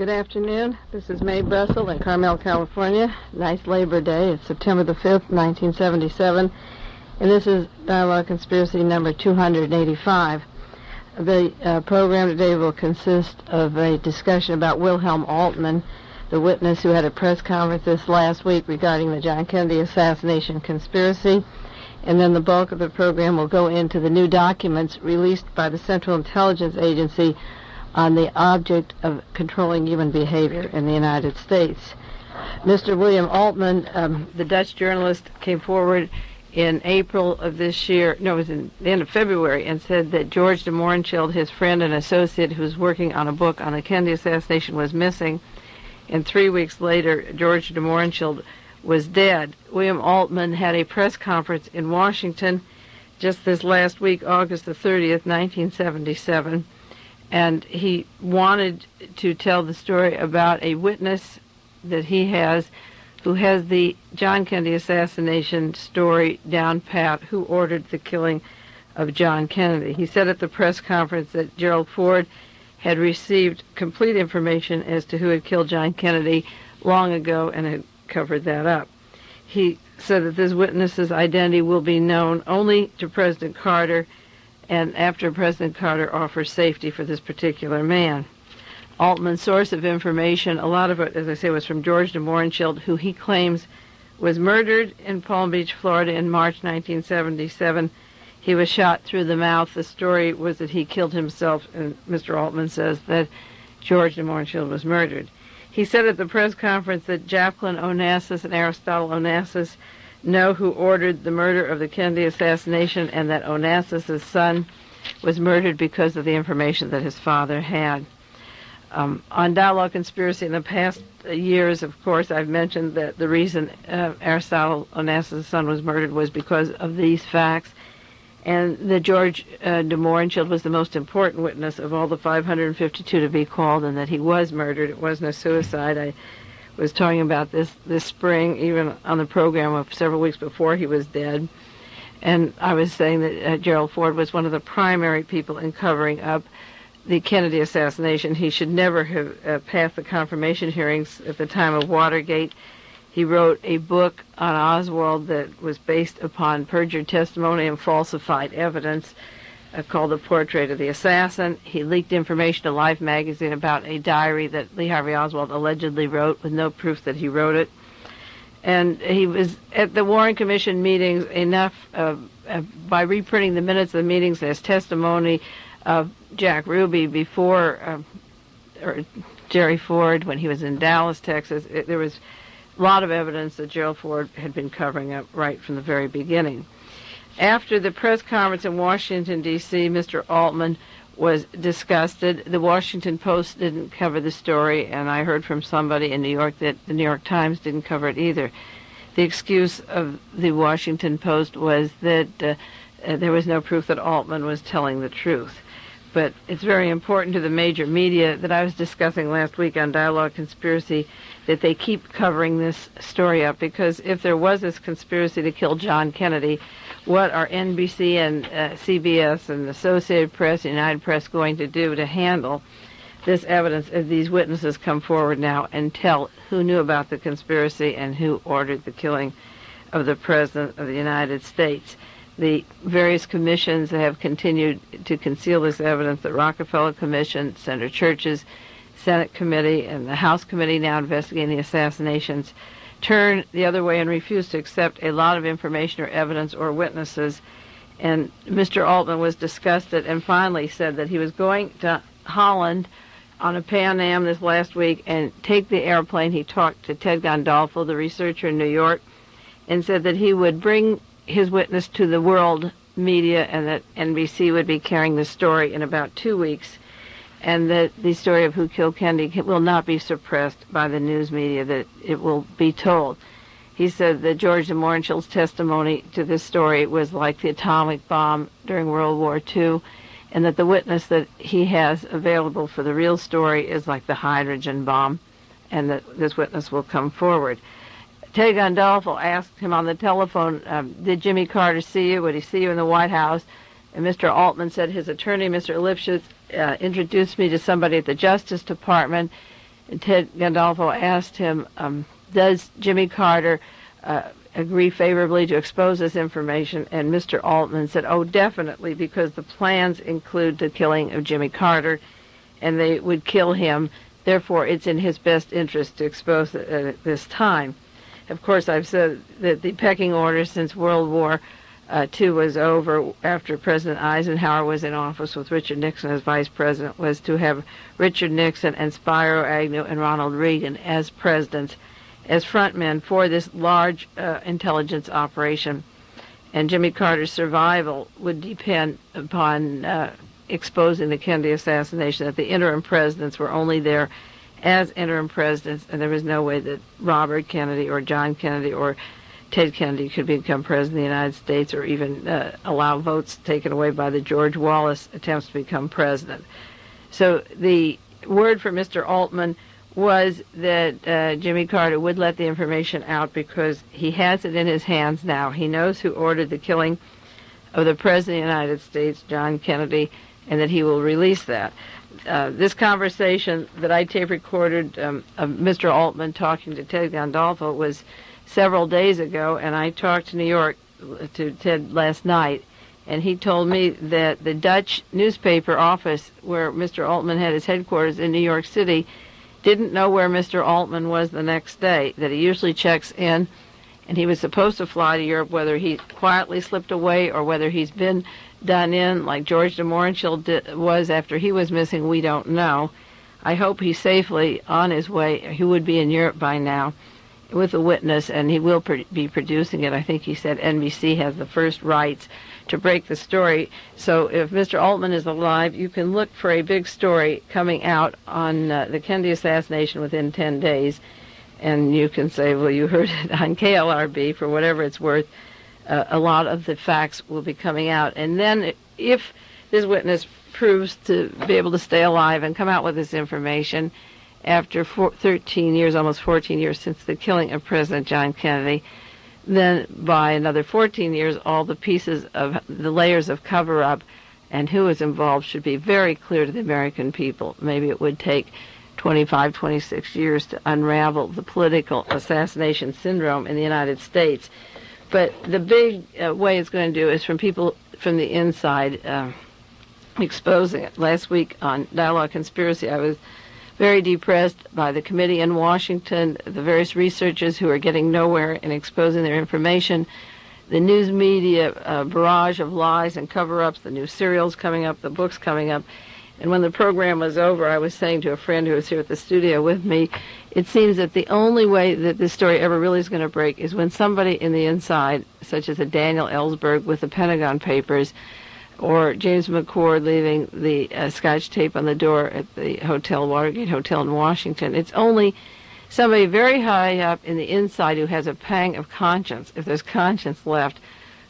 Good afternoon. This is Mae Brussell in Carmel, California. Nice Labor Day. It's September the 5th, 1977. And this is Dialogue Conspiracy number 285. The program today will consist of a discussion about Wilhelm Altman, the witness who had a press conference this last week regarding the John Kennedy assassination conspiracy. And then the bulk of the program will go into the new documents released by the Central Intelligence Agency on the object of controlling human behavior in the United States. Mr. William Altman, the Dutch journalist, came forward in April of this year, no, it was in the end of February, and said that George DeMohrenschildt, his friend and associate who was working on a book on the Kennedy assassination, was missing. And 3 weeks later, George DeMohrenschildt was dead. William Altman had a press conference in Washington just this last week, August the 30th, 1977, and he wanted to tell the story about a witness that he has who has the John Kennedy assassination story down pat, who ordered the killing of John Kennedy. He said at the press conference that Gerald Ford had received complete information as to who had killed John Kennedy long ago and had covered that up. He said that this witness's identity will be known only to President Carter, and after President Carter offers safety for this particular man. Altman's source of information, a lot of it, as I say, was from George DeMohrenschildt, who he claims was murdered in Palm Beach, Florida in March 1977. He was shot through the mouth. The story was that he killed himself, and Mr. Altman says that George DeMohrenschildt was murdered. He said at the press conference that Jacqueline Onassis and Aristotle Onassis know who ordered the murder of the Kennedy assassination, and that Onassis' son was murdered because of the information that his father had. On Dialogue Conspiracy in the past years, of course, I've mentioned that the reason Aristotle Onassis' son was murdered was because of these facts, and that George DeMohrenschildt was the most important witness of all the 552 to be called, and that he was murdered. It wasn't a suicide. I was talking about this spring, even on the program of several weeks before he was dead. And I was saying that Gerald Ford was one of the primary people in covering up the Kennedy assassination. He should never have passed the confirmation hearings at the time of Watergate. He wrote a book on Oswald that was based upon perjured testimony and falsified evidence called The Portrait of the Assassin. He leaked information to Life magazine about a diary that Lee Harvey Oswald allegedly wrote with no proof that he wrote it. And he was at the Warren Commission meetings enough by reprinting the minutes of the meetings as testimony of Jack Ruby before, or Jerry Ford when he was in Dallas, Texas. There was a lot of evidence that Gerald Ford had been covering up right from the very beginning. After the press conference in Washington, D.C., Mr. Altman was disgusted. The Washington Post didn't cover the story, and I heard from somebody in New York that the New York Times didn't cover it either. The excuse of the Washington Post was that there was no proof that Altman was telling the truth. But it's very important to the major media that I was discussing last week on Dialogue Conspiracy that they keep covering this story up, because if there was this conspiracy to kill John Kennedy, what are NBC and CBS and the Associated Press, United Press going to do to handle this evidence as these witnesses come forward now and tell who knew about the conspiracy and who ordered the killing of the President of the United States? The various commissions have continued to conceal this evidence. The Rockefeller Commission, Senator Church's Senate Committee, and the House Committee now investigating the assassinations turn the other way and refuse to accept a lot of information or evidence or witnesses. And Mr. Altman was disgusted and finally said that he was going to Holland on a Pan Am this last week and take the airplane. He talked to Ted Gandolfo, the researcher in New York, and said that he would bring his witness to the world media and that NBC would be carrying the story in about 2 weeks, and that the story of who killed Kennedy will not be suppressed by the news media, that it will be told. He said that George DeMohrenschildt's testimony to this story was like the atomic bomb during World War II, and that the witness that he has available for the real story is like the hydrogen bomb, and that this witness will come forward. Ted Gandolfo asked him on the telephone, did Jimmy Carter see you? Would he see you in the White House? And Mr. Altman said his attorney, Mr. Lipschitz, introduced me to somebody at the Justice Department. Ted Gandolfo asked him, does Jimmy Carter agree favorably to expose this information? And Mr. Altman said, oh, definitely, because the plans include the killing of Jimmy Carter, and they would kill him. Therefore, it's in his best interest to expose it at this time. Of course, I've said that the pecking order since World War II was over, after President Eisenhower was in office with Richard Nixon as vice president, was to have Richard Nixon and Spiro Agnew and Ronald Reagan as presidents, as frontmen for this large intelligence operation. And Jimmy Carter's survival would depend upon exposing the Kennedy assassination, that the interim presidents were only there as interim presidents, and there was no way that Robert Kennedy or John Kennedy or Ted Kennedy could become president of the United States, or even allow votes taken away by the George Wallace attempts to become president. So the word from Mr. Altman was that Jimmy Carter would let the information out because he has it in his hands now. He knows who ordered the killing of the President of the United States, John Kennedy, and that he will release that. This conversation that I tape recorded of Mr. Altman talking to Ted Gandolfo was several days ago, and I talked to New York to Ted last night, and he told me that the Dutch newspaper office where Mr. Altman had his headquarters in New York City didn't know where Mr. Altman was the next day, that he usually checks in, and he was supposed to fly to Europe. Whether he quietly slipped away or whether he's been done in like George DeMohrenschildt was after he was missing, we don't know. I hope he's safely on his way. He would be in Europe by now with a witness, and he will be producing it. I think he said NBC has the first rights to break the story. So if Mr. Altman is alive, you can look for a big story coming out on the Kennedy assassination within 10 days. And you can say, well, you heard it on KLRB. For whatever it's worth, a lot of the facts will be coming out. And then if this witness proves to be able to stay alive and come out with this information after 13 years, almost 14 years since the killing of President John Kennedy, then by another 14 years, all the pieces of the layers of cover-up and who is involved should be very clear to the American people. Maybe it would take 25, 26 years to unravel the political assassination syndrome in the United States. But the big way it's going to do is from people from the inside exposing it. Last week on Dialogue Conspiracy, I was very depressed by the committee in Washington, the various researchers who are getting nowhere in exposing their information, the news media barrage of lies and cover-ups, the new serials coming up, the books coming up. And when the program was over, I was saying to a friend who was here at the studio with me, it seems that the only way that this story ever really is going to break is when somebody in the inside, such as a Daniel Ellsberg with the Pentagon Papers, or James McCord leaving the Scotch tape on the door at the hotel, Watergate Hotel in Washington. It's only somebody very high up in the inside who has a pang of conscience, if there's conscience left,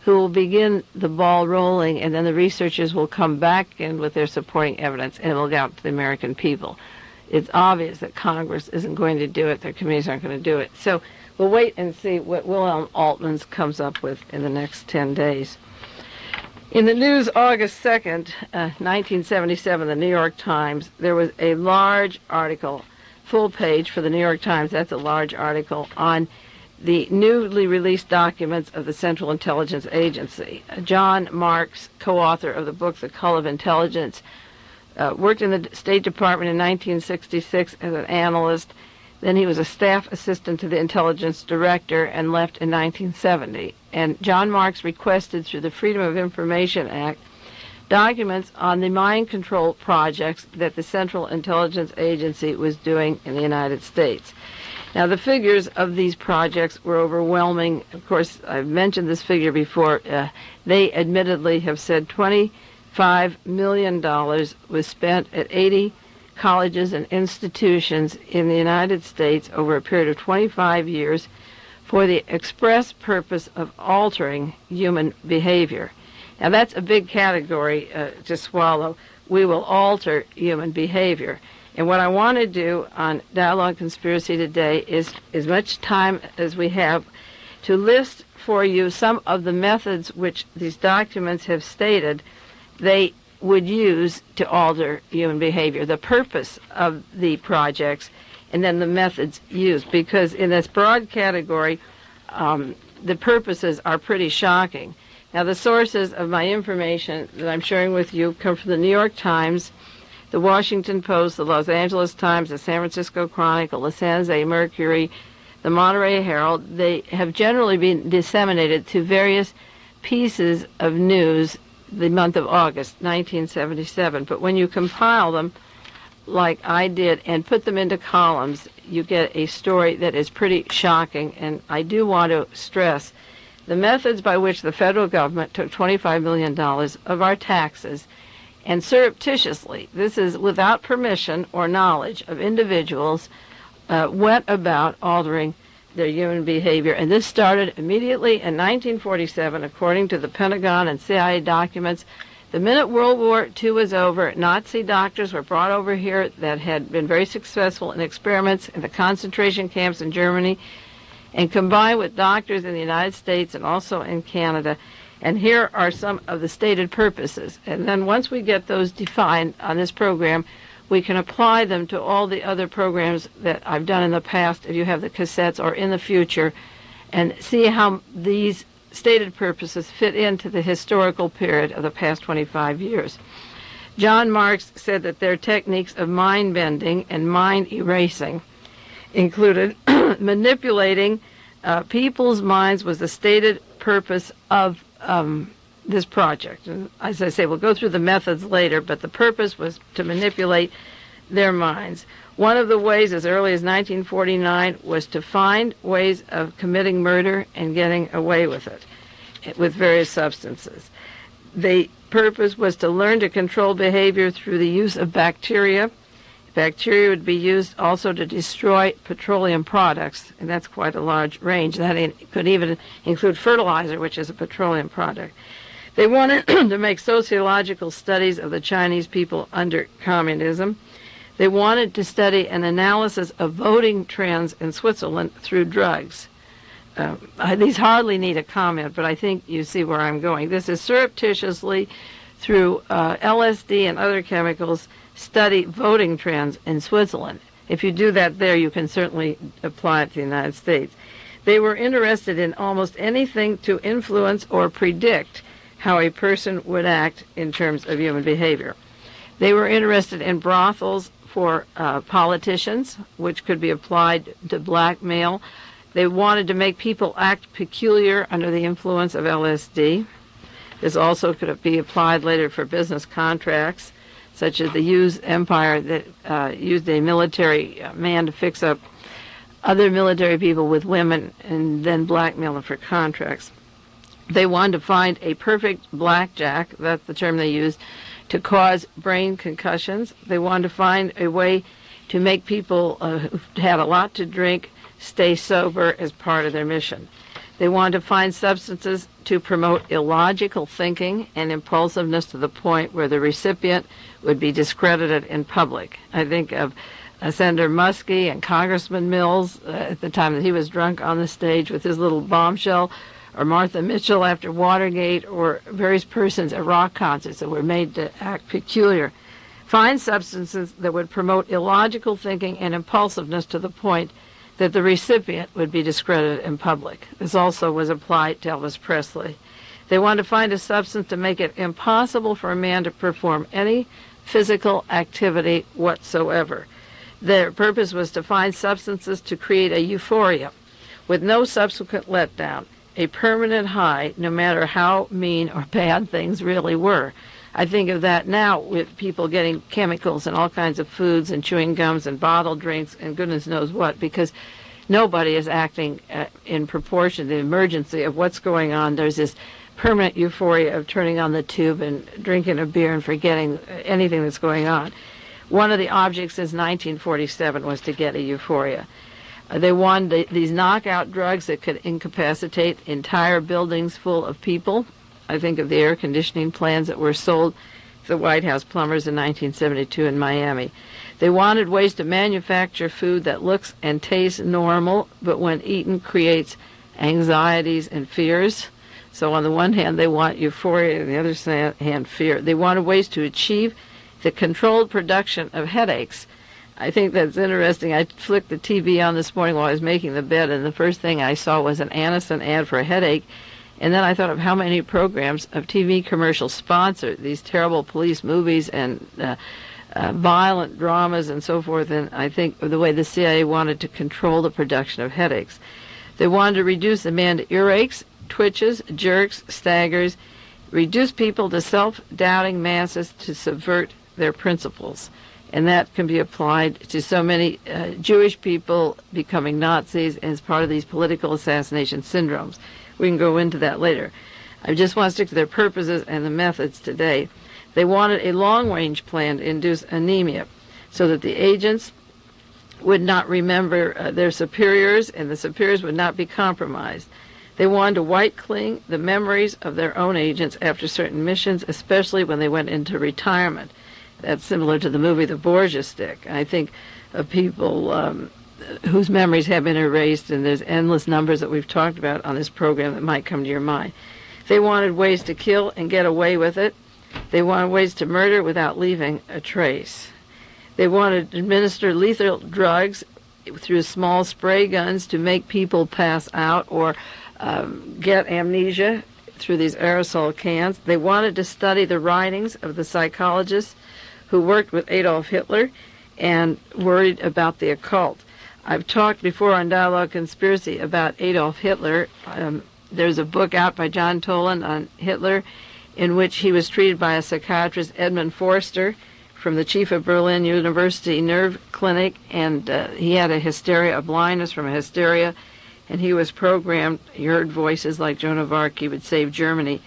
who will begin the ball rolling, and then the researchers will come back in with their supporting evidence, and it will get out to the American people. It's obvious that Congress isn't going to do it. Their committees aren't going to do it. So we'll wait and see what Wilhelm Altman comes up with in the next 10 days. In the news, August 2nd, 1977, the New York Times, there was a large article, full page for the New York Times, that's a large article, on the newly released documents of the Central Intelligence Agency. John Marks, co-author of the book The Cull of Intelligence, worked in the State Department in 1966 as an analyst. Then he was a staff assistant to the intelligence director and left in 1970. And John Marks requested through the Freedom of Information Act documents on the mind control projects that the Central Intelligence Agency was doing in the United States. Now, the figures of these projects were overwhelming. Of course, I've mentioned this figure before. They admittedly have said $25 million was spent at 80 colleges and institutions in the United States over a period of 25 years for the express purpose of altering human behavior. Now, that's a big category to swallow. We will alter human behavior. And what I want to do on Dialogue Conspiracy today is, as much time as we have, to list for you some of the methods which these documents have stated they would use to alter human behavior, the purpose of the projects, and then the methods used, because in this broad category, the purposes are pretty shocking. Now, the sources of my information that I'm sharing with you come from the New York Times, the Washington Post, the Los Angeles Times, the San Francisco Chronicle, the San Jose Mercury, the Monterey Herald. They have generally been disseminated to various pieces of news the month of August 1977. But when you compile them, like I did, and put them into columns, you get a story that is pretty shocking. And I do want to stress the methods by which the federal government took $25 million of our taxes and surreptitiously, this is without permission or knowledge of individuals, went about altering their human behavior. And this started immediately in 1947, according to the Pentagon and CIA documents. The minute World War II was over, Nazi doctors were brought over here that had been very successful in experiments in the concentration camps in Germany, and combined with doctors in the United States and also in Canada. And here are some of the stated purposes. And then once we get those defined on this program, we can apply them to all the other programs that I've done in the past, if you have the cassettes, or in the future, and see how these stated purposes fit into the historical period of the past 25 years. John Marks said that their techniques of mind bending and mind erasing included manipulating people's minds was the stated purpose of this project. And as I say, we'll go through the methods later, but the purpose was to manipulate their minds. One of the ways, as early as 1949, was to find ways of committing murder and getting away with it with various substances. The purpose was to learn to control behavior through the use of bacteria. Bacteria would be used also to destroy petroleum products, and that's quite a large range. That could even include fertilizer, which is a petroleum product. They wanted to make sociological studies of the Chinese people under communism. They wanted to study an analysis of voting trends in Switzerland through drugs. These hardly need a comment, but I think you see where I'm going. This is surreptitiously, through LSD and other chemicals, study voting trends in Switzerland. If you do that there, you can certainly apply it to the United States. They were interested in almost anything to influence or predict how a person would act in terms of human behavior. They were interested in brothels for politicians, which could be applied to blackmail. They wanted to make people act peculiar under the influence of LSD. This also could be applied later for business contracts, such as the Hughes Empire that used a military man to fix up other military people with women and then blackmail them for contracts. They wanted to find a perfect blackjack, that's the term they used, to cause brain concussions. They wanted to find a way to make people who had a lot to drink stay sober as part of their mission. They wanted to find substances to promote illogical thinking and impulsiveness to the point where the recipient would be discredited in public. I think of Senator Muskie and Congressman Mills at the time that he was drunk on the stage with his little bombshell, or Martha Mitchell after Watergate, or various persons at rock concerts that were made to act peculiar. Find substances that would promote illogical thinking and impulsiveness to the point that the recipient would be discredited in public. This also was applied to Elvis Presley. They wanted to find a substance to make it impossible for a man to perform any physical activity whatsoever. Their purpose was to find substances to create a euphoria with no subsequent letdown, a permanent high, no matter how mean or bad things really were. I think of that now with people getting chemicals in all kinds of foods and chewing gums and bottled drinks and goodness knows what, because nobody is acting in proportion to the emergency of what's going on. There's this permanent euphoria of turning on the tube and drinking a beer and forgetting anything that's going on. One of the objects since 1947 was to get a euphoria. They wanted these knockout drugs that could incapacitate entire buildings full of people. I think of the air conditioning plans that were sold to the White House plumbers in 1972 in Miami. They wanted ways to manufacture food that looks and tastes normal, but when eaten creates anxieties and fears. So on the one hand, they want euphoria, on the other hand, fear. They wanted ways to achieve the controlled production of headaches I think that's interesting. I flicked the TV on this morning while I was making the bed, and the first thing I saw was an Anacin ad for a headache. And then I thought of how many programs of TV commercials sponsor these terrible police movies and violent dramas and so forth. And I think of the way the CIA wanted to control the production of headaches. They wanted to reduce the man to earaches, twitches, jerks, staggers, reduce people to self-doubting masses to subvert their principles. And that can be applied to so many Jewish people becoming Nazis as part of these political assassination syndromes. We can go into that later. I just want to stick to their purposes and the methods today. They wanted a long-range plan to induce anemia so that the agents would not remember their superiors and the superiors would not be compromised. They wanted to white cling the memories of their own agents after certain missions, especially when they went into retirement. That's similar to the movie The Borgia Stick. I think of people whose memories have been erased, and there's endless numbers that we've talked about on this program that might come to your mind. They wanted ways to kill and get away with it. They wanted ways to murder without leaving a trace. They wanted to administer lethal drugs through small spray guns to make people pass out or get amnesia through these aerosol cans. They wanted to study the writings of the psychologists who worked with Adolf Hitler and worried about the occult. I've talked before on Dialogue Conspiracy about Adolf Hitler. There's a book out by John Toland on Hitler in which he was treated by a psychiatrist, Edmund Forster, from the chief of Berlin University Nerve Clinic, and he had a blindness from a hysteria, and he was programmed. He heard voices like Joan of Arc, he would save Germany.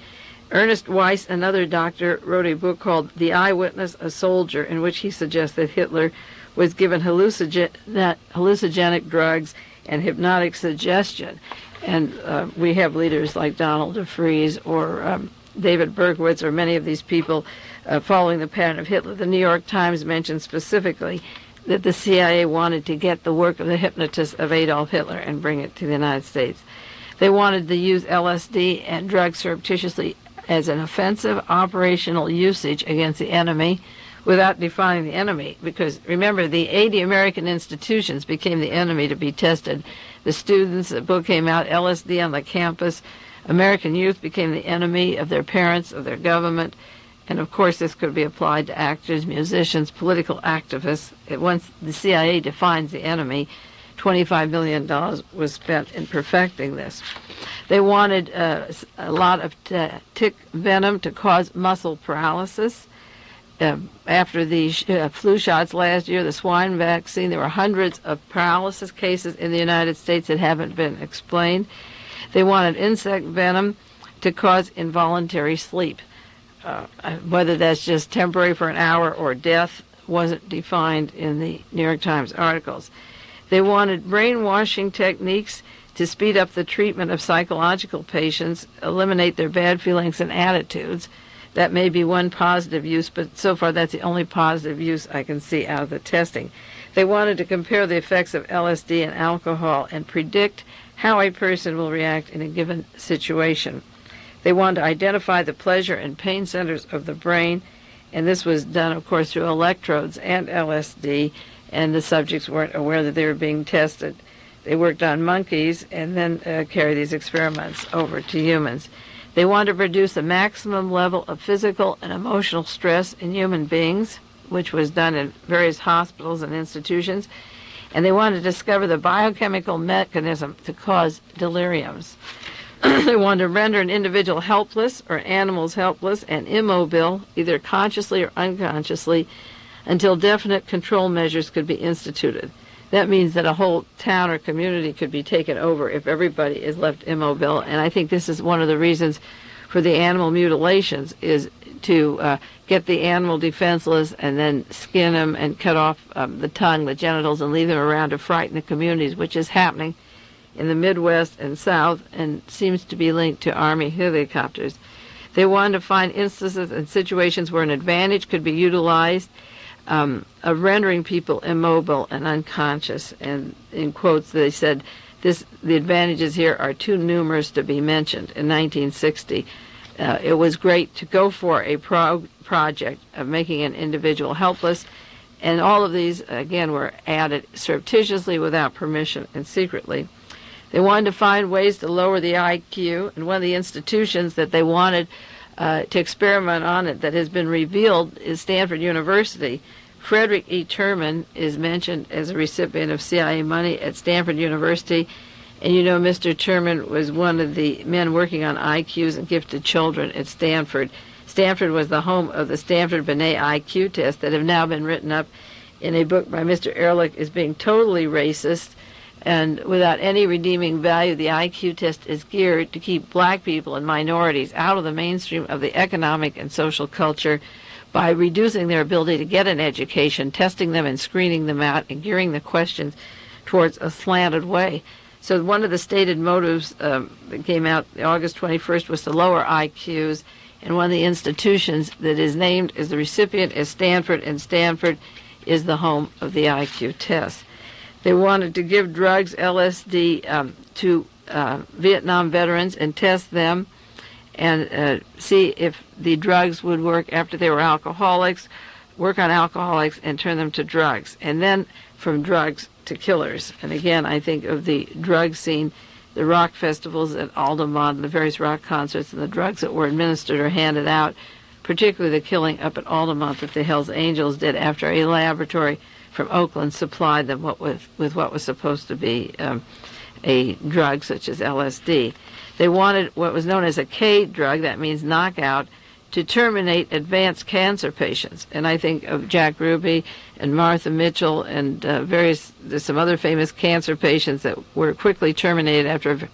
Ernest Weiss, another doctor, wrote a book called The Eyewitness, a Soldier, in which he suggests that Hitler was given hallucinogenic drugs and hypnotic suggestion. And we have leaders like Donald DeFries or David Berkowitz or many of these people following the pattern of Hitler. The New York Times mentioned specifically that the CIA wanted to get the work of the hypnotist of Adolf Hitler and bring it to the United States. They wanted to use LSD and drugs surreptitiously as an offensive operational usage against the enemy without defining the enemy, because remember, the 80 American institutions became the enemy to be tested. The students, the book came out, LSD on the campus. American youth became the enemy of their parents, of their government, and of course this could be applied to actors, musicians, political activists. Once the CIA defines the enemy, $25 million was spent in perfecting this. They wanted a lot of tick venom to cause muscle paralysis. After the flu shots last year, the swine vaccine, there were hundreds of paralysis cases in the United States that haven't been explained. They wanted insect venom to cause involuntary sleep. Whether that's just temporary for an hour or death wasn't defined in the New York Times articles. They wanted brainwashing techniques to speed up the treatment of psychological patients, eliminate their bad feelings and attitudes. That may be one positive use, but so far that's the only positive use I can see out of the testing. They wanted to compare the effects of LSD and alcohol and predict how a person will react in a given situation. They wanted to identify the pleasure and pain centers of the brain, and this was done, of course, through electrodes and LSD, and the subjects weren't aware that they were being tested. They worked on monkeys and then carried these experiments over to humans. They wanted to produce a maximum level of physical and emotional stress in human beings, which was done in various hospitals and institutions, and they wanted to discover the biochemical mechanism to cause deliriums. They wanted to render an individual helpless or animals helpless and immobile, either consciously or unconsciously, until definite control measures could be instituted. That means that a whole town or community could be taken over if everybody is left immobile. And I think this is one of the reasons for the animal mutilations, is to get the animal defenseless and then skin them and cut off the tongue, the genitals, and leave them around to frighten the communities, which is happening in the Midwest and South and seems to be linked to Army helicopters. They wanted to find instances and situations where an advantage could be utilized of rendering people immobile and unconscious. And in quotes, they said, the advantages here are too numerous to be mentioned. In 1960, it was great to go for a project of making an individual helpless, And all of these, again, were added surreptitiously, without permission, and secretly. They wanted to find ways to lower the IQ, and one of the institutions that they wanted to experiment on it that has been revealed is Stanford University. Frederick E. Terman is mentioned as a recipient of CIA money at Stanford University. And you know, Mr. Terman was one of the men working on IQs and gifted children at Stanford. Stanford was the home of the Stanford-Binet IQ test that have now been written up in a book by Mr. Ehrlich as being totally racist and without any redeeming value. The IQ test is geared to keep black people and minorities out of the mainstream of the economic and social culture by reducing their ability to get an education, testing them and screening them out, and gearing the questions towards a slanted way. So one of the stated motives that came out August 21st was to lower IQs, and one of the institutions that is named as the recipient is Stanford, and Stanford is the home of the IQ test. They wanted to give drugs, LSD, to Vietnam veterans and test them and see if the drugs would work after they were alcoholics, work on alcoholics and turn them to drugs, and then from drugs to killers. And again, I think of the drug scene, the rock festivals at Altamont, the various rock concerts, and the drugs that were administered or handed out, particularly the killing up at Altamont that the Hells Angels did after a laboratory from Oakland supplied them with what was supposed to be a drug such as LSD. They wanted what was known as a K drug, that means knockout, to terminate advanced cancer patients. And I think of Jack Ruby and Martha Mitchell and there's some other famous cancer patients that were quickly terminated after a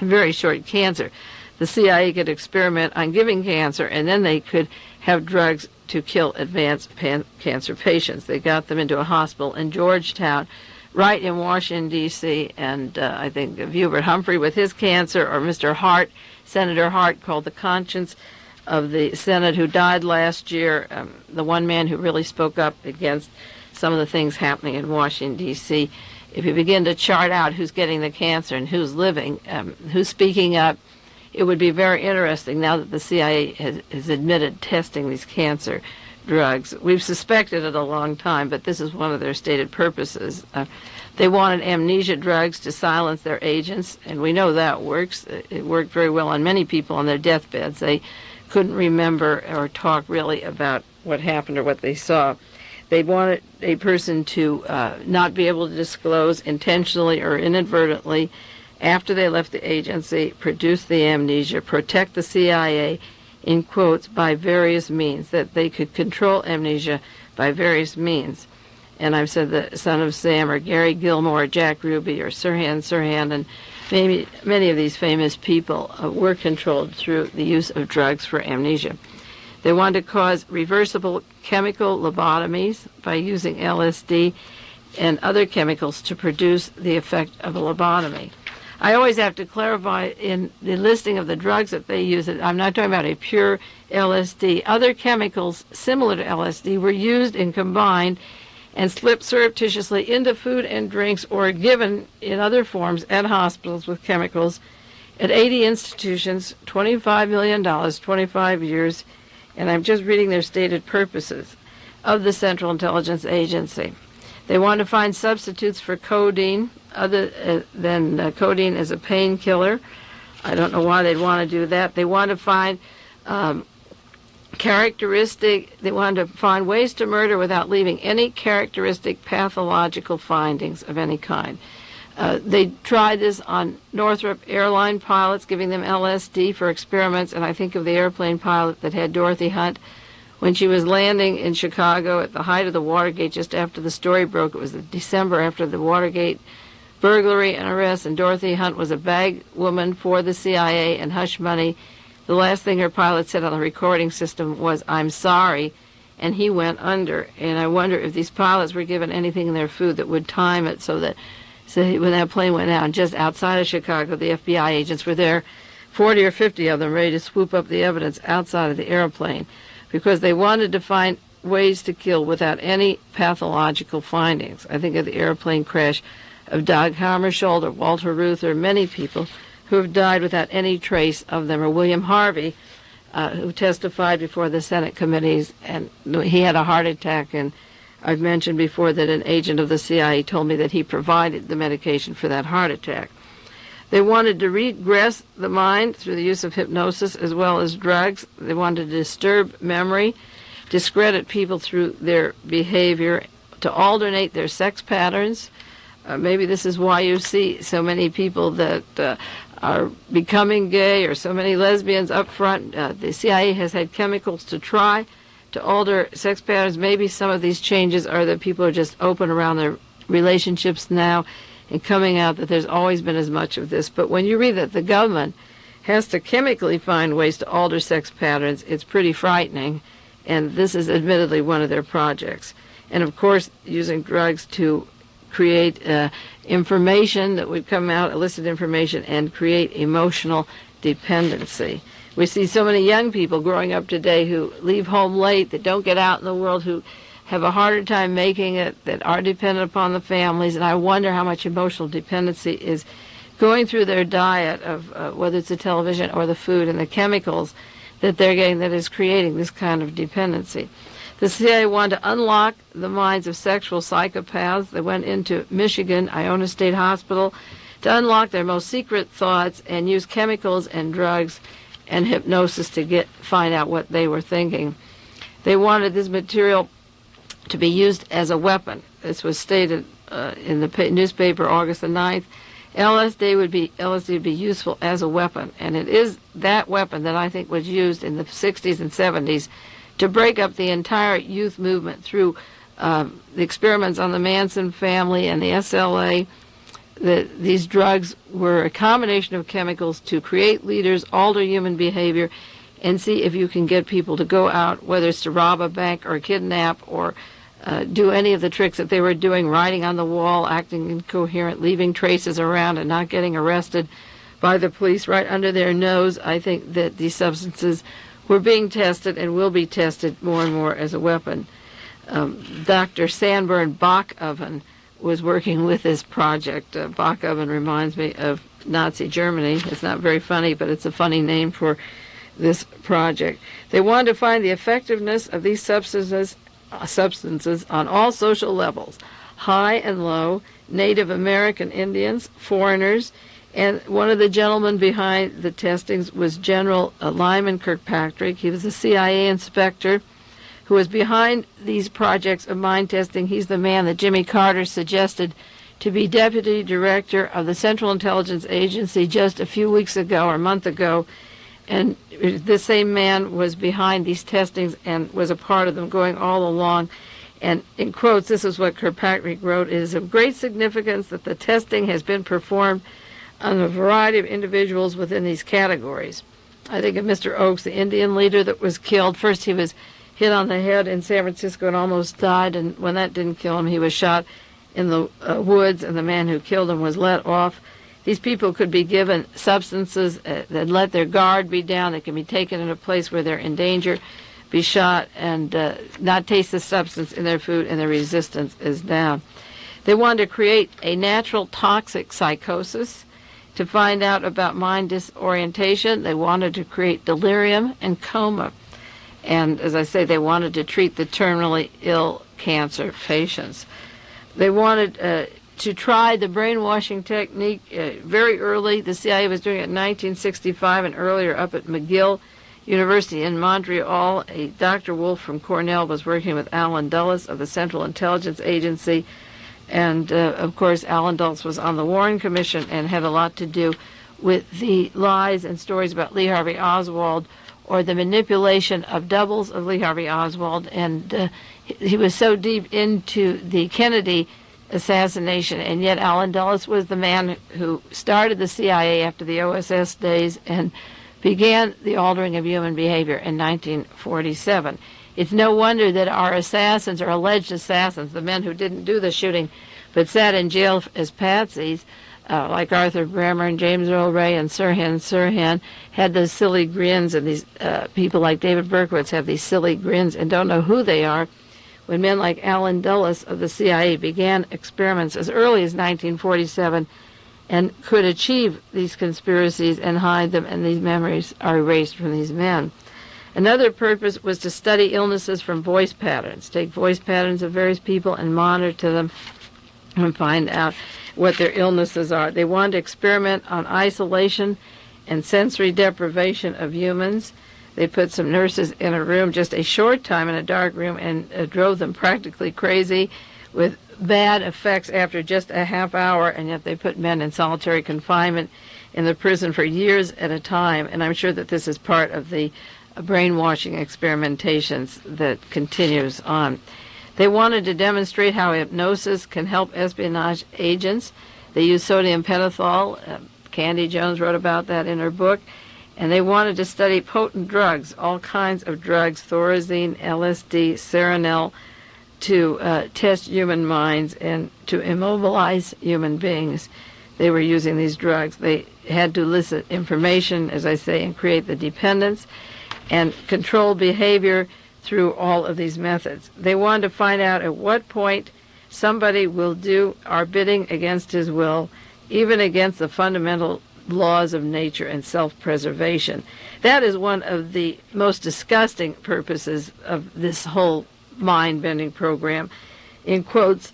very short cancer. The CIA could experiment on giving cancer, and then they could have drugs to kill advanced cancer patients. They got them into a hospital in Georgetown, right in Washington, D.C., and I think of Hubert Humphrey with his cancer, or Mr. Hart, Senator Hart, called the conscience of the Senate, who died last year, the one man who really spoke up against some of the things happening in Washington, D.C. If you begin to chart out who's getting the cancer and who's living, who's speaking up, it would be very interesting now that the CIA has admitted testing these cancer drugs. We've suspected it a long time, but this is one of their stated purposes. They wanted amnesia drugs to silence their agents, and we know that works. It worked very well on many people on their deathbeds. They couldn't remember or talk really about what happened or what they saw. They wanted a person to not be able to disclose intentionally or inadvertently after they left the agency, produce the amnesia, protect the CIA, in quotes, by various means, that they could control amnesia by various means. And I've said the Son of Sam or Gary Gilmore or Jack Ruby or Sirhan, and maybe many of these famous people were controlled through the use of drugs for amnesia. They wanted to cause reversible chemical lobotomies by using LSD and other chemicals to produce the effect of a lobotomy. I always have to clarify in the listing of the drugs that they use, I'm not talking about a pure LSD. Other chemicals similar to LSD were used and combined and slipped surreptitiously into food and drinks or given in other forms at hospitals with chemicals at 80 institutions, $25 million, 25 years, and I'm just reading their stated purposes of the Central Intelligence Agency. They want to find substitutes for codeine other than codeine as a painkiller. I don't know why they'd want to do that. They want to find they wanted to find ways to murder without leaving any characteristic pathological findings of any kind. They tried this on Northrop airline pilots, giving them LSD for experiments, and I think of the airplane pilot that had Dorothy Hunt when she was landing in Chicago at the height of the Watergate, just after the story broke. It was December after the Watergate burglary and arrest, and Dorothy Hunt was a bag woman for the CIA and hush money. The last thing her pilot said on the recording system was, "I'm sorry," and he went under. And I wonder if these pilots were given anything in their food that would time it so when that plane went down just outside of Chicago, the FBI agents were there, 40 or 50 of them, ready to swoop up the evidence outside of the airplane, because they wanted to find ways to kill without any pathological findings. I think of the airplane crash of Dag Hammarskjöld or Walter Reuther, many people who have died without any trace of them, or William Harvey, who testified before the Senate committees, and he had a heart attack, and I've mentioned before that an agent of the CIA told me that he provided the medication for that heart attack. They wanted to regress the mind through the use of hypnosis as well as drugs. They wanted to disturb memory, discredit people through their behavior, to alternate their sex patterns. Maybe this is why you see so many people that are becoming gay or so many lesbians up front. The CIA has had chemicals to try to alter sex patterns. Maybe some of these changes are that people are just open around their relationships now and coming out that there's always been as much of this. But when you read that the government has to chemically find ways to alter sex patterns, it's pretty frightening. And this is admittedly one of their projects. And of course, using drugs to create information that would come out, illicit information, and create emotional dependency. We see so many young people growing up today who leave home late, that don't get out in the world, who have a harder time making it, that are dependent upon the families, and I wonder how much emotional dependency is going through their diet of whether it's the television or the food and the chemicals that they're getting that is creating this kind of dependency. The CIA wanted to unlock the minds of sexual psychopaths. They went into Michigan, Iona State Hospital, to unlock their most secret thoughts and use chemicals and drugs and hypnosis to find out what they were thinking. They wanted this material to be used as a weapon. This was stated in the newspaper August the 9th. LSD would be useful as a weapon, and it is that weapon that I think was used in the 60s and 70s to break up the entire youth movement through the experiments on the Manson family and the SLA. These drugs were a combination of chemicals to create leaders, alter human behavior, and see if you can get people to go out, whether it's to rob a bank or kidnap or do any of the tricks that they were doing, writing on the wall, acting incoherent, leaving traces around and not getting arrested by the police right under their nose. I think that these substances were being tested and will be tested more and more as a weapon. Dr. Sanborn Bach-Oven was working with this project. Bach-Oven reminds me of Nazi Germany. It's not very funny, but it's a funny name for this project. They wanted to find the effectiveness of these substances on all social levels, high and low, Native American Indians, foreigners, and one of the gentlemen behind the testings was General Lyman Kirkpatrick. He was a CIA inspector who was behind these projects of mind testing. He's the man that Jimmy Carter suggested to be deputy director of the Central Intelligence Agency just a few weeks ago or a month ago. And the same man was behind these testings and was a part of them going all along. And in quotes, this is what Kirkpatrick wrote: "It is of great significance that the testing has been performed on a variety of individuals within these categories." I think of Mr. Oakes, the Indian leader that was killed. First he was hit on the head in San Francisco and almost died, and when that didn't kill him, he was shot in the woods, and the man who killed him was let off. These people could be given substances that let their guard be down. They can be taken in a place where they're in danger, be shot, and not taste the substance in their food, and their resistance is down. They wanted to create a natural toxic psychosis to find out about mind disorientation. They wanted to create delirium and coma. And as I say, they wanted to treat the terminally ill cancer patients. They wanted to try the brainwashing technique very early. The CIA was doing it in 1965 and earlier up at McGill University in Montreal. Dr. Wolf from Cornell was working with Alan Dulles of the Central Intelligence Agency. And, of course, Alan Dulles was on the Warren Commission and had a lot to do with the lies and stories about Lee Harvey Oswald, or the manipulation of doubles of Lee Harvey Oswald. And he was so deep into the Kennedy assassination, and yet Alan Dulles was the man who started the CIA after the OSS days and began the altering of human behavior in 1947. It's no wonder that our assassins, or alleged assassins, the men who didn't do the shooting but sat in jail as patsies, like Arthur Bremer and James Earl Ray and Sirhan, had those silly grins, and these people like David Berkowitz have these silly grins and don't know who they are. When men like Alan Dulles of the CIA began experiments as early as 1947 and could achieve these conspiracies and hide them, and these memories are erased from these men. Another purpose was to study illnesses from voice patterns, take voice patterns of various people and monitor them and find out what their illnesses are. They wanted to experiment on isolation and sensory deprivation of humans. They put some nurses in a room, just a short time in a dark room, and drove them practically crazy with bad effects after just a half hour, and yet they put men in solitary confinement in the prison for years at a time. And I'm sure that this is part of the brainwashing experimentations that continues on. They wanted to demonstrate how hypnosis can help espionage agents. They used sodium pentothal. Candy Jones wrote about that in her book. And they wanted to study potent drugs, all kinds of drugs, thorazine, LSD, Serenel, to test human minds and to immobilize human beings. They were using these drugs. They had to elicit information, as I say, and create the dependence and control behavior through all of these methods. They wanted to find out at what point somebody will do our bidding against his will, even against the fundamental laws of nature and self-preservation. That is one of the most disgusting purposes of this whole mind-bending program. In quotes,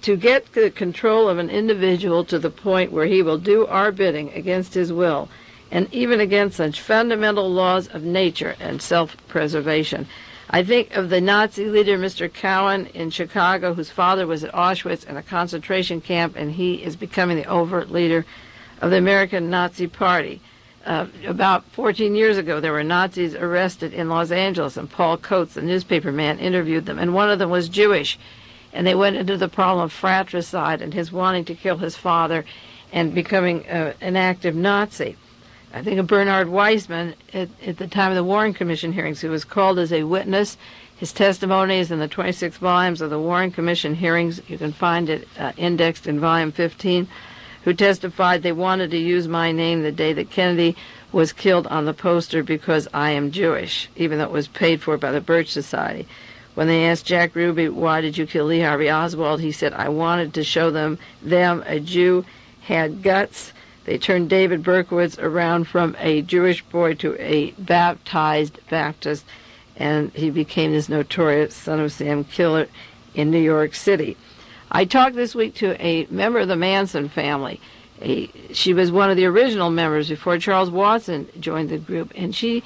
to get the control of an individual to the point where he will do our bidding against his will, and even against such fundamental laws of nature and self-preservation. I think of the Nazi leader, Mr. Cowan, in Chicago, whose father was at Auschwitz in a concentration camp, and he is becoming the overt leader of the American Nazi Party. About 14 years ago, there were Nazis arrested in Los Angeles, and Paul Coates, the newspaper man, interviewed them, and one of them was Jewish. And they went into the problem of fratricide and his wanting to kill his father and becoming an active Nazi. I think of Bernard Weissman at the time of the Warren Commission hearings, who was called as a witness. His testimony is in the 26 volumes of the Warren Commission hearings. You can find it indexed in volume 15, who testified they wanted to use my name the day that Kennedy was killed on the poster because I am Jewish, even though it was paid for by the Birch Society. When they asked Jack Ruby, why did you kill Lee Harvey Oswald, he said, I wanted to show them a Jew had guts. They turned David Berkowitz around from a Jewish boy to a baptized Baptist, and he became this notorious Son of Sam killer in New York City. I talked this week to a member of the Manson family. She was one of the original members before Charles Watson joined the group, and she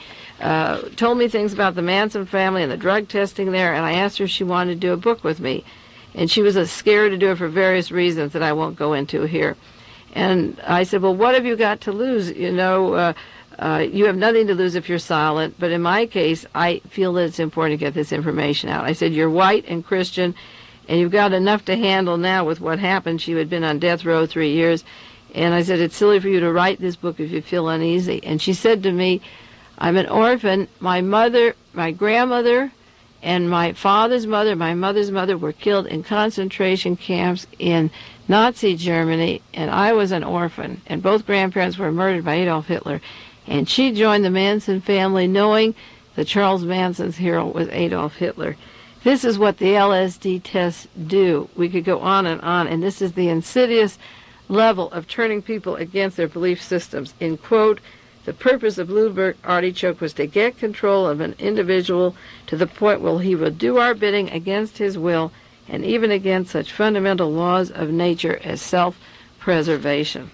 told me things about the Manson family and the drug testing there, and I asked her if she wanted to do a book with me. And she was scared to do it for various reasons that I won't go into here. And I said, well, what have you got to lose? You have nothing to lose if you're silent. But in my case, I feel that it's important to get this information out. I said, you're white and Christian, and you've got enough to handle now with what happened. She had been on death row 3 years. And I said, it's silly for you to write this book if you feel uneasy. And she said to me, I'm an orphan. My mother, my grandmother, and my father's mother, my mother's mother were killed in concentration camps in Nazi Germany, and I was an orphan, and both grandparents were murdered by Adolf Hitler. And she joined the Manson family knowing that Charles Manson's hero was Adolf Hitler. This is what the LSD tests do. We could go on, and this is the insidious level of turning people against their belief systems. In quote, the purpose of Bluebird Artichoke was to get control of an individual to the point where he will do our bidding against his will, and even against such fundamental laws of nature as self-preservation.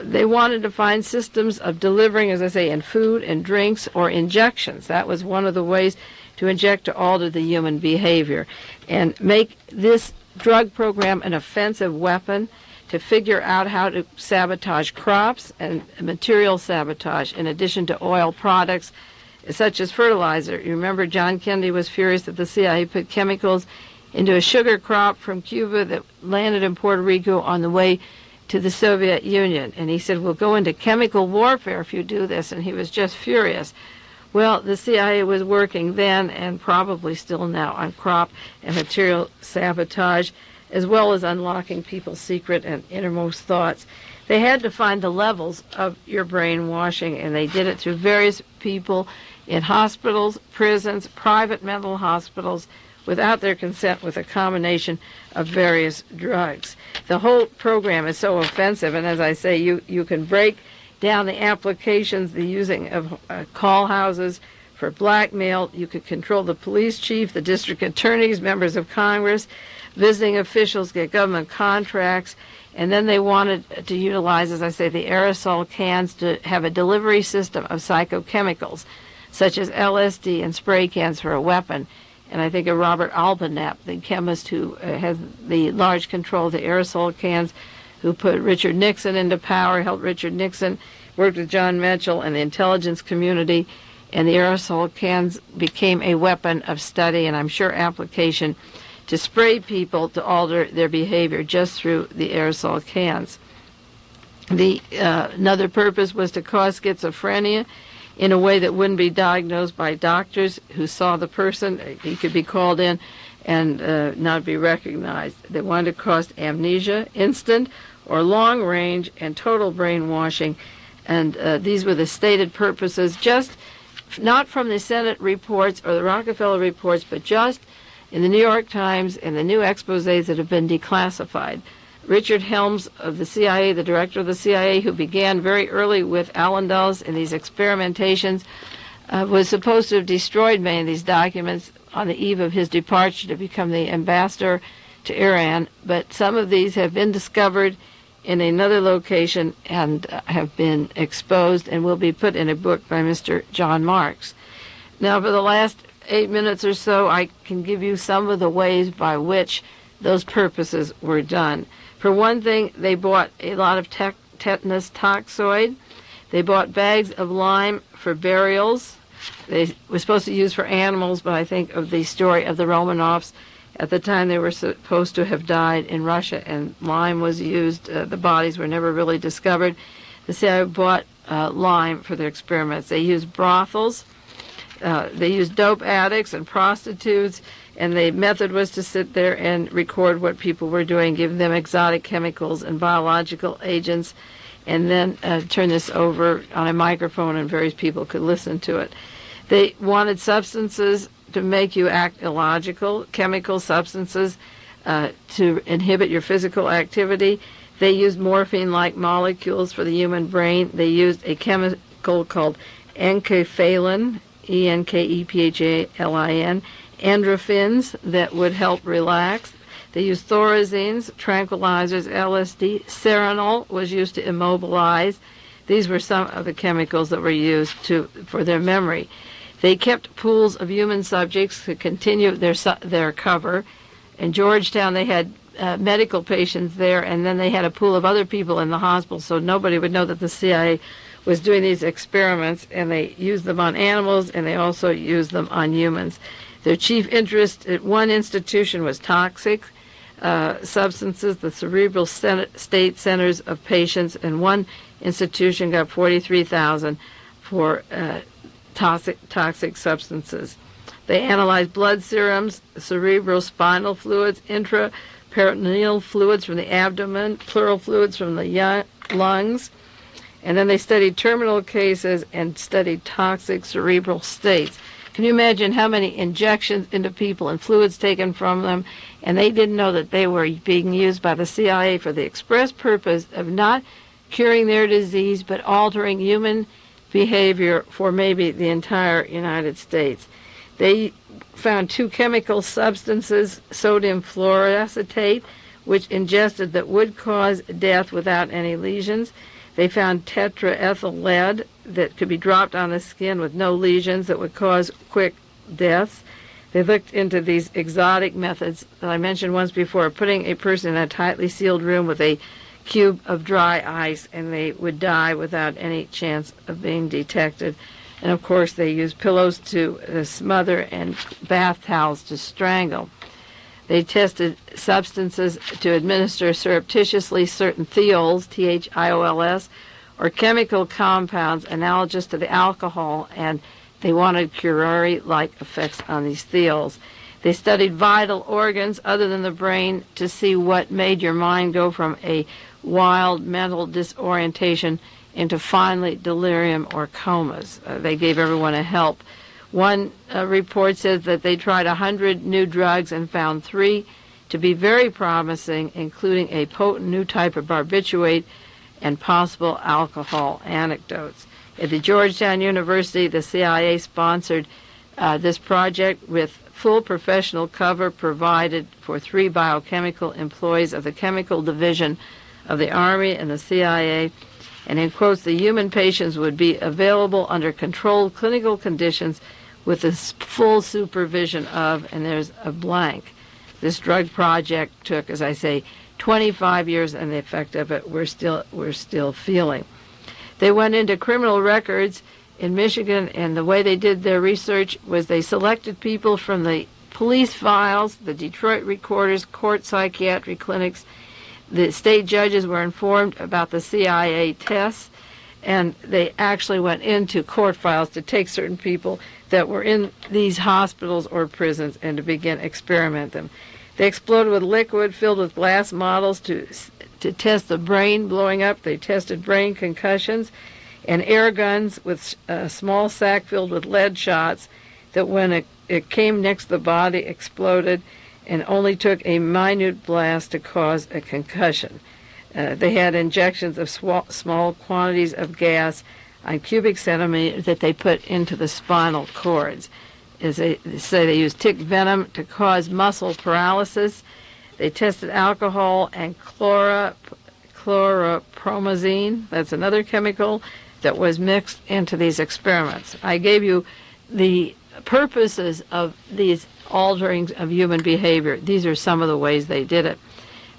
They wanted to find systems of delivering, as I say, in food and drinks or injections. That was one of the ways to inject to alter the human behavior and make this drug program an offensive weapon to figure out how to sabotage crops and material sabotage in addition to oil products such as fertilizer. You remember John Kennedy was furious that the CIA put chemicals into a sugar crop from Cuba that landed in Puerto Rico on the way to the Soviet Union. And he said, we'll go into chemical warfare if you do this. And he was just furious. Well, the CIA was working then and probably still now on crop and material sabotage, as well as unlocking people's secret and innermost thoughts. They had to find the levels of your brainwashing, and they did it through various people in hospitals, prisons, private mental hospitals, without their consent, with a combination of various drugs. The whole program is so offensive, and as I say, you can break down the applications, the using of call houses for blackmail. You could control the police chief, the district attorneys, members of Congress, visiting officials, get government contracts, and then they wanted to utilize, as I say, the aerosol cans to have a delivery system of psychochemicals, such as LSD and spray cans for a weapon. And I think of Robert Albanap, the chemist who has the large control of the aerosol cans, who put Richard Nixon into power, helped Richard Nixon, worked with John Mitchell and the intelligence community, and the aerosol cans became a weapon of study and I'm sure application to spray people to alter their behavior just through the aerosol cans. Another purpose was to cause schizophrenia in a way that wouldn't be diagnosed by doctors who saw the person. He could be called in and not be recognized. They wanted to cause amnesia, instant or long range, and total brainwashing. And these were the stated purposes, just not from the Senate reports or the Rockefeller reports, but just in the New York Times and the new exposés that have been declassified. Richard Helms of the CIA, the director of the CIA, who began very early with Allen Dulles in these experimentations, was supposed to have destroyed many of these documents on the eve of his departure to become the ambassador to Iran, but some of these have been discovered in another location and have been exposed and will be put in a book by Mr. John Marks. Now, for the last 8 minutes or so, I can give you some of the ways by which those purposes were done. For one thing, they bought a lot of tetanus toxoid. They bought bags of lime for burials. They were supposed to use for animals, but I think of the story of the Romanovs. At the time, they were supposed to have died in Russia, and lime was used. The bodies were never really discovered. The CIA bought lime for their experiments. They used brothels. They used dope addicts and prostitutes, and the method was to sit there and record what people were doing, give them exotic chemicals and biological agents, and then turn this over on a microphone and various people could listen to it. They wanted substances to make you act illogical, chemical substances to inhibit your physical activity. They used morphine-like molecules for the human brain. They used a chemical called enkephalin, enkephalin, endorphins that would help relax. They used thorazines, tranquilizers, LSD. Serenol was used to immobilize. These were some of the chemicals that were used for their memory. They kept pools of human subjects to continue their cover. In Georgetown, they had medical patients there, and then they had a pool of other people in the hospital, so nobody would know that the CIA was doing these experiments, and they used them on animals, and they also used them on humans. Their chief interest at one institution was toxic substances, the cerebral state centers of patients, and one institution got $43,000 for toxic substances. They analyzed blood serums, cerebral spinal fluids, intraperitoneal fluids from the abdomen, pleural fluids from the lungs, and then they studied terminal cases and studied toxic cerebral states. Can you imagine how many injections into people and fluids taken from them? And they didn't know that they were being used by the CIA for the express purpose of not curing their disease, but altering human behavior for maybe the entire United States. They found two chemical substances, sodium fluoroacetate, which ingested that would cause death without any lesions. They found tetraethyl lead that could be dropped on the skin with no lesions that would cause quick deaths. They looked into these exotic methods that I mentioned once before, putting a person in a tightly sealed room with a cube of dry ice, and they would die without any chance of being detected. And of course, they used pillows to smother and bath towels to strangle. They tested substances to administer surreptitiously certain thiols, Thiols, or chemical compounds analogous to the alcohol, and they wanted curare-like effects on these thiols. They studied vital organs other than the brain to see what made your mind go from a wild mental disorientation into finally delirium or comas. They gave everyone a help. One report says that they tried 100 new drugs and found 3 to be very promising, including a potent new type of barbiturate and possible alcohol anecdotes. At the Georgetown University, the CIA sponsored this project with full professional cover provided for 3 biochemical employees of the chemical division of the Army and the CIA. And in quotes, the human patients would be available under controlled clinical conditions with the full supervision of, and there's a blank. This drug project took, as I say, 25 years, and the effect of it we're still feeling. They went into criminal records in Michigan, and the way they did their research was they selected people from the police files, the Detroit recorders, court psychiatric clinics. The state judges were informed about the CIA tests, and they actually went into court files to take certain people that were in these hospitals or prisons and to begin experiment them. They exploded with liquid filled with glass models to test the brain blowing up. They tested brain concussions and air guns with a small sack filled with lead shots that when it came next to the body exploded and only took a minute blast to cause a concussion. They had injections of small quantities of gas on cubic centimeters that they put into the spinal cords. As they say, they used tick venom to cause muscle paralysis. They tested alcohol and chloropromazine. That's another chemical that was mixed into these experiments. I gave you the purposes of these alterings of human behavior. These are some of the ways they did it.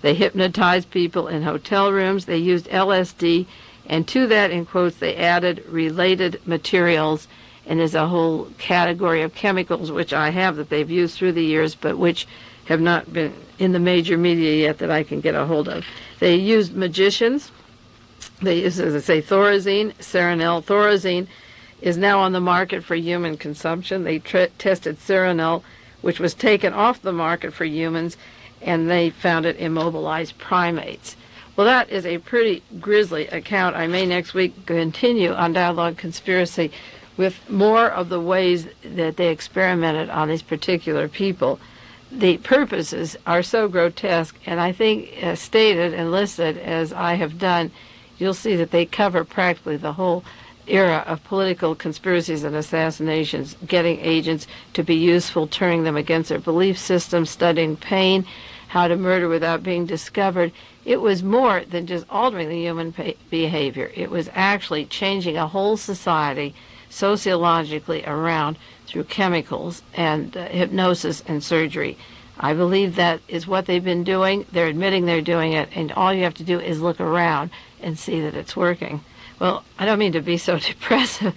They hypnotized people in hotel rooms. They used LSD, and to that, in quotes, they added related materials. And there's a whole category of chemicals which I have that they've used through the years, but which have not been in the major media yet that I can get a hold of. They used magicians. They used, as I say, thorazine, Serenel. Thorazine is now on the market for human consumption. They tested Serenel, which was taken off the market for humans, and they found it immobilized primates. Well, that is a pretty grisly account. I may next week continue on Dialogue Conspiracy with more of the ways that they experimented on these particular people. The purposes are so grotesque, and I think stated and listed as I have done, you'll see that they cover practically the whole era of political conspiracies and assassinations, getting agents to be useful, turning them against their belief system, studying pain, how to murder without being discovered. It was more than just altering the human behavior. It was actually changing a whole society sociologically around through chemicals and hypnosis and surgery. I believe that is what they've been doing. They're admitting they're doing it, and all you have to do is look around and see that it's working. Well, I don't mean to be so depressive.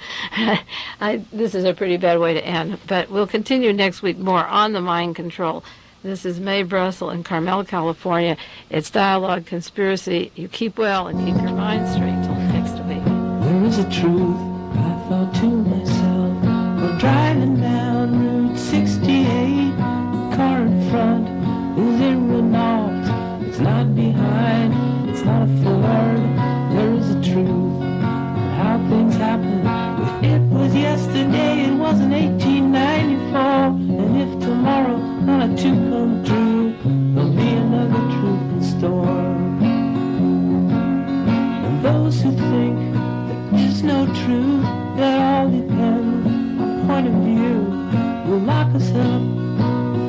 This is a pretty bad way to end, but we'll continue next week more on the mind control. This is Mae Brussell in Carmel, California. It's Dialogue Conspiracy. You keep well and keep your mind straight till next week. There is a truth, I thought to myself, while driving down Route 68. The car in front is a Renault. It's not behind, it's not a Ford. There is a truth, and how things happen. If it was yesterday, it wasn't 1894. And if tomorrow not a two come true, there'll be another truth in store. And those who think there is no truth, that all depends on point of view, will lock us up,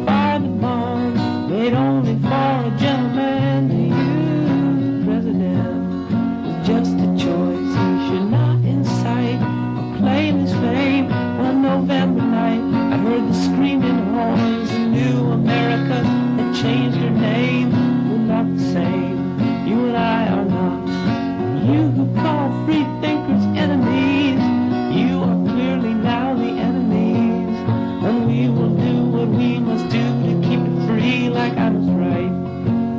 fire the bombs made only for a gentleman. To you, President, is just a choice. He should not incite or claim his fame. One November night, I heard the screaming horns. A new America that changed her name. We're not the same, you and I are not. And you who call free thinkers enemies, you are clearly now the enemies. And we will do what we must do to keep it free, like I was right.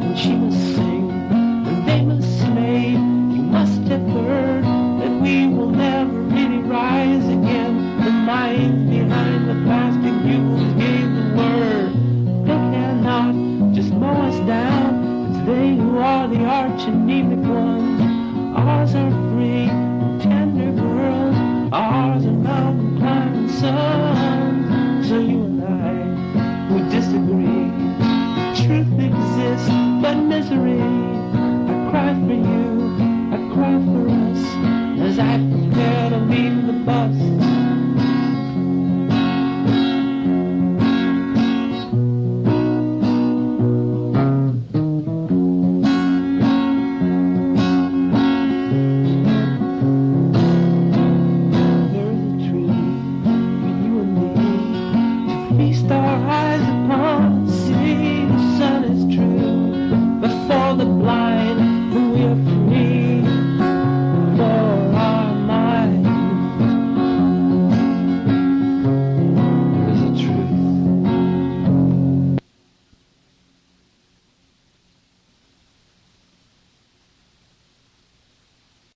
And she must sing, and they must slave. You must have heard that we will never really rise again. The minds behind the plastic mules gave the word. They cannot just mow us down. It's they who are the arch anemic ones. Ours are free and tender girls. Ours are mountain climbing sons.